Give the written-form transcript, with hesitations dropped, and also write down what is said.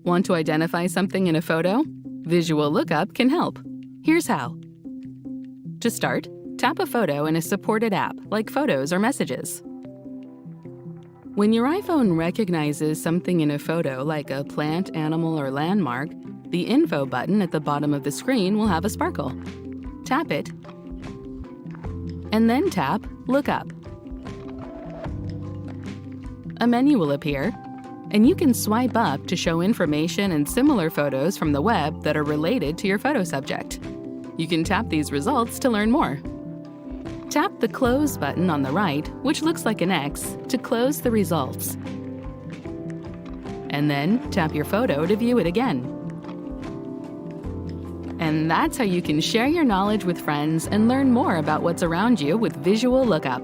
Want to identify something in a photo? Visual lookup can help. Here's how. To start, tap a photo in a supported app like Photos or Messages. When your iPhone recognizes something in a photo like a plant, animal, or landmark, the Info button at the bottom of the screen will have a sparkle. Tap it, and then tap Look Up. A menu will appear, and you can swipe up to show information and similar photos from the web that are related to your photo subject. You can tap these results to learn more. Tap the Close button on the right, which looks like an X, to close the results. And then tap your photo to view it again. And that's how you can share your knowledge with friends and learn more about what's around you with Visual Lookup.